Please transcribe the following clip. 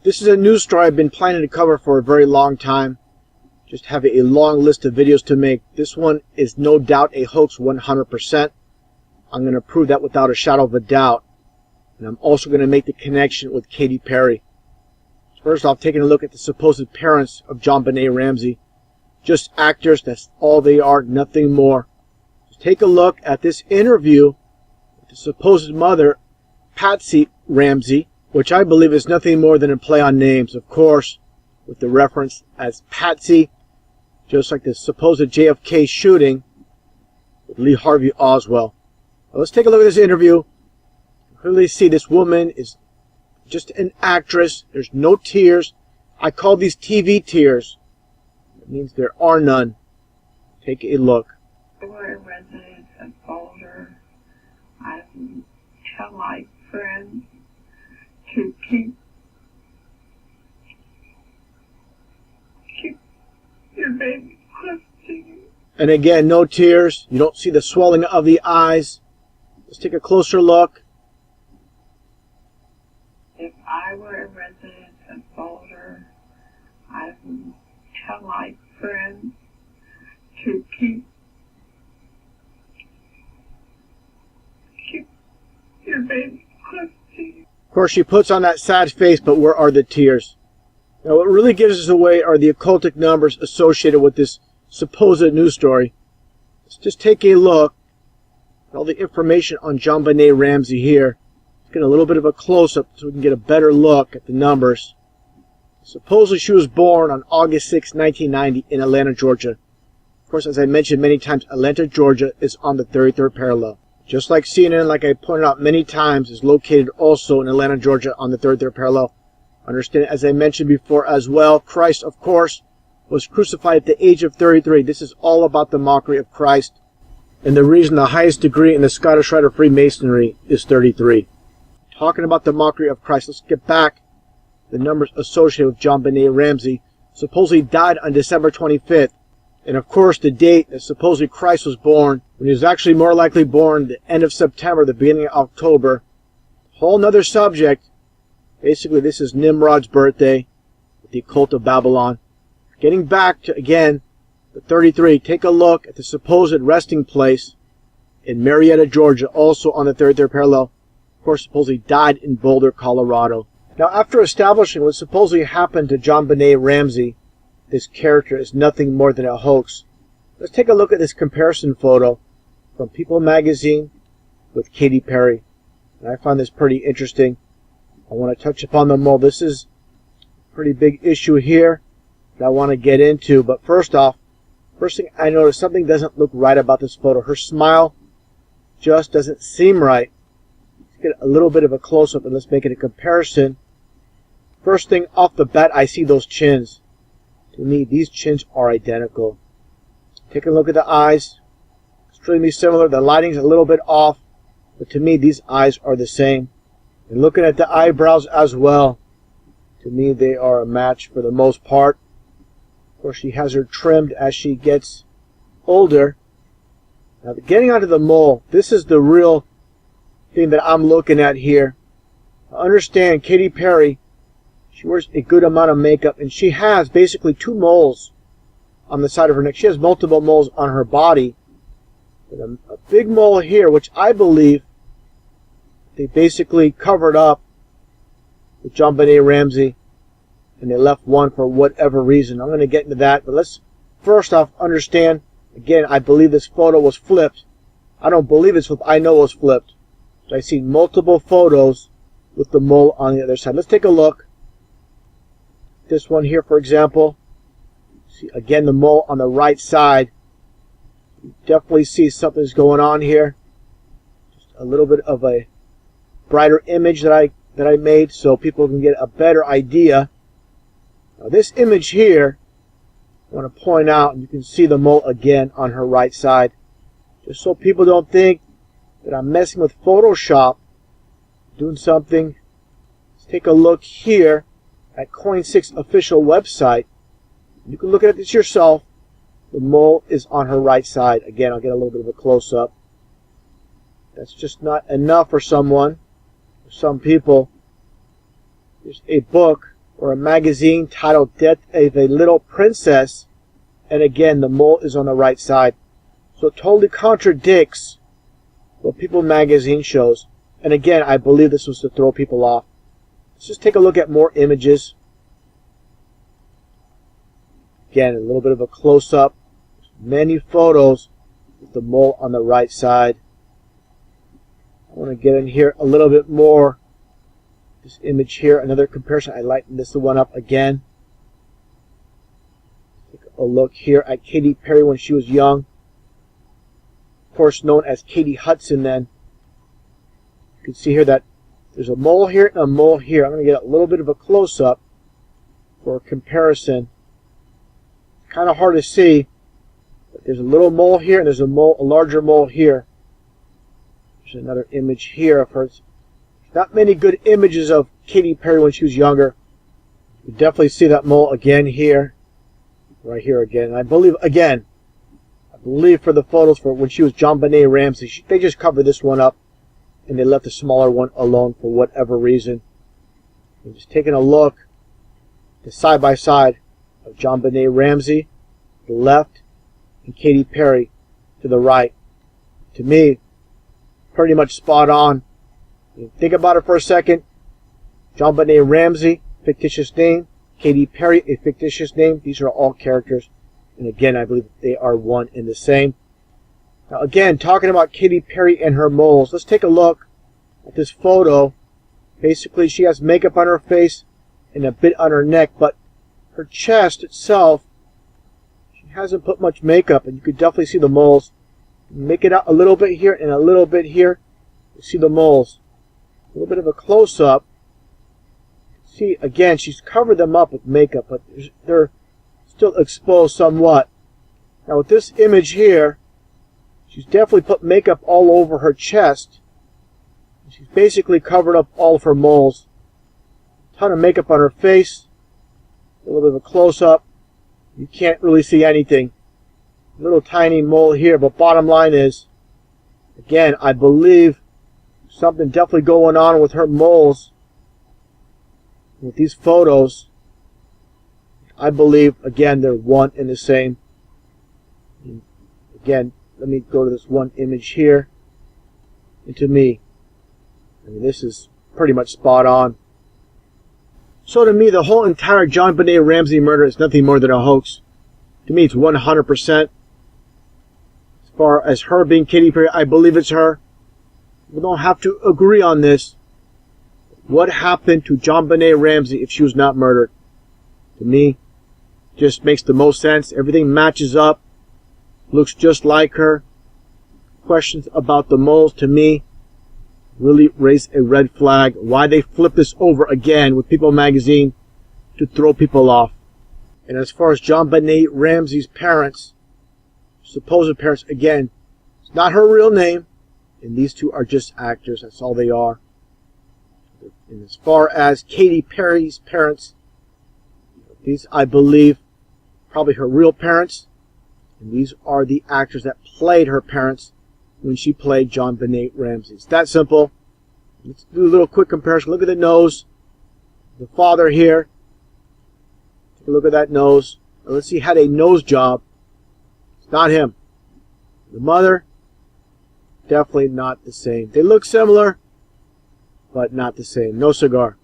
This is a news story I've been planning to cover for a very long time. Just have a long list of videos to make. This one is no doubt a hoax 100%. I'm going to prove that without a shadow of a doubt. And I'm also going to make the connection with Katy Perry. First off, taking a look at the supposed parents of JonBenet Ramsey. Just actors, that's all they are, nothing more. Just take a look at this interview with the supposed mother, Patsy Ramsey, which I believe is nothing more than a play on names, of course, with the reference as Patsy, just like the supposed JFK shooting with Lee Harvey Oswald. Now let's take a look at this interview. Clearly see this woman is just an actress. There's no tears. I call these TV tears. It means there are none. Take a look. We're residents of Boulder. I tell my friends to keep your baby close to you. And again, no tears. You don't see the swelling of the eyes. Let's take a closer look. If I were a resident of Boulder, I would tell my friends to keep your baby close to you. Of course, she puts on that sad face, but where are the tears? Now, what really gives us away are the occultic numbers associated with this supposed news story. Let's just take a look at all the information on JonBenet Ramsey here. Let's get a little bit of a close-up so we can get a better look at the numbers. Supposedly, she was born on August 6, 1990 in Atlanta, Georgia. Of course, as I mentioned many times, Atlanta, Georgia is on the 33rd parallel. Just like CNN, like I pointed out many times, is located also in Atlanta, Georgia on the 33rd parallel. Understand, as I mentioned before as well, Christ, of course, was crucified at the age of 33. This is all about the mockery of Christ. And the reason the highest degree in the Scottish Rite of Freemasonry is 33. Talking about the mockery of Christ, let's get back the numbers associated with JonBenet Ramsey. Supposedly died on December 25th. And of course, the date that supposedly Christ was born, when he was actually more likely born the end of September, the beginning of October. Whole nother subject. Basically, this is Nimrod's birthday, the cult of Babylon. Getting back to, again, the 33, take a look at the supposed resting place in Marietta, Georgia, also on the 33rd parallel. Of course, supposedly died in Boulder, Colorado. Now, after establishing what supposedly happened to JonBenet Ramsey, this character is nothing more than a hoax. Let's take a look at this comparison photo from People magazine with Katy Perry. And I find this pretty interesting. I want to touch upon the mole. This is a pretty big issue here that I want to get into. But first off, first thing I noticed, something doesn't look right about this photo. Her smile just doesn't seem right. Let's get a little bit of a close-up and let's make it a comparison. First thing off the bat, I see those chins. To me, these chins are identical. Take a look at the eyes. Extremely similar. The lighting's a little bit off. But to me, these eyes are the same. And looking at the eyebrows as well, to me they are a match for the most part. Of course, she has her trimmed as she gets older. Now, getting onto the mole, this is the real thing that I'm looking at here. I understand Katy Perry, she wears a good amount of makeup, and she has basically 2 moles on the side of her neck. She has multiple moles on her body. But a big mole here, which I believe they basically covered up with JonBenet Ramsey, and they left one for whatever reason. I'm going to get into that, but let's first off understand, again, I believe this photo was flipped. I don't believe it's flipped. I know it was flipped. So I've seen multiple photos with the mole on the other side. Let's take a look. This one here, for example. See, again, the mole on the right side. You definitely see something's going on here. Just a little bit of a brighter image that I made so people can get a better idea. Now, this image here, I want to point out, and you can see the mole again on her right side. Just so people don't think that I'm messing with Photoshop, doing something. Let's take a look here at Coin6 official website. You can look at this yourself. The mole is on her right side. Again, I'll get a little bit of a close-up. That's just not enough for someone. For some people, there's a book or a magazine titled Death of a Little Princess, and again the mole is on the right side. So it totally contradicts what People magazine shows. And again, I believe this was to throw people off. Let's just take a look at more images. Again, a little bit of a close-up. Many photos with the mole on the right side. I want to get in here a little bit more. This image here, another comparison. I lightened this one up again. Take a look here at Katy Perry when she was young. Of course, known as Katy Hudson then. You can see here that there's a mole here and a mole here. I'm going to get a little bit of a close-up for a comparison. Kind of hard to see, but there's a little mole here and there's a larger mole here. There's another image here of her. Not many good images of Katy Perry when she was younger. You definitely see that mole again here, right here again. And I believe for the photos for when she was JonBenet Ramsey, they just covered this one up and they left the smaller one alone for whatever reason. I'm just taking a look to side by side of JonBenet Ramsey to the left and Katy Perry to the right. To me, pretty much spot on. Think about it for a second. JonBenet Ramsey, fictitious name. Katy Perry, a fictitious name. These are all characters. And again, I believe they are one and the same. Now again, talking about Katy Perry and her moles, let's take a look at this photo. Basically, she has makeup on her face and a bit on her neck, but her chest itself, she hasn't put much makeup, and you could definitely see the moles. Make it out a little bit here and a little bit here. You see the moles. A little bit of a close-up. See, again, she's covered them up with makeup, but they're still exposed somewhat. Now with this image here, she's definitely put makeup all over her chest. She's basically covered up all of her moles. A ton of makeup on her face. A little bit of a close-up. You can't really see anything. A little tiny mole here, but bottom line is, again, I believe something definitely going on with her moles. With these photos, I believe, again, they're one and the same. And again, let me go to this one image here. And to me, I mean, this is pretty much spot on. So to me, the whole entire JonBenet Ramsey murder is nothing more than a hoax. To me, it's 100%. As far as her being Katy Perry, I believe it's her. We don't have to agree on this. What happened to JonBenet Ramsey if she was not murdered? To me, just makes the most sense. Everything matches up. Looks just like her. Questions about the moles, to me, really raise a red flag. Why they flip this over again with People magazine to throw people off. And as far as JonBenet Ramsey's parents, supposed parents, again, it's not her real name, and these two are just actors. That's all they are. And as far as Katy Perry's parents, these, I believe, probably her real parents, and these are the actors that played her parents when she played JonBenet Ramsey. It's that simple. Let's do a little quick comparison. Look at the nose. The father here. Take a look at that nose. Now let's see, he had a nose job. It's not him. The mother, definitely not the same. They look similar, but not the same. No cigar.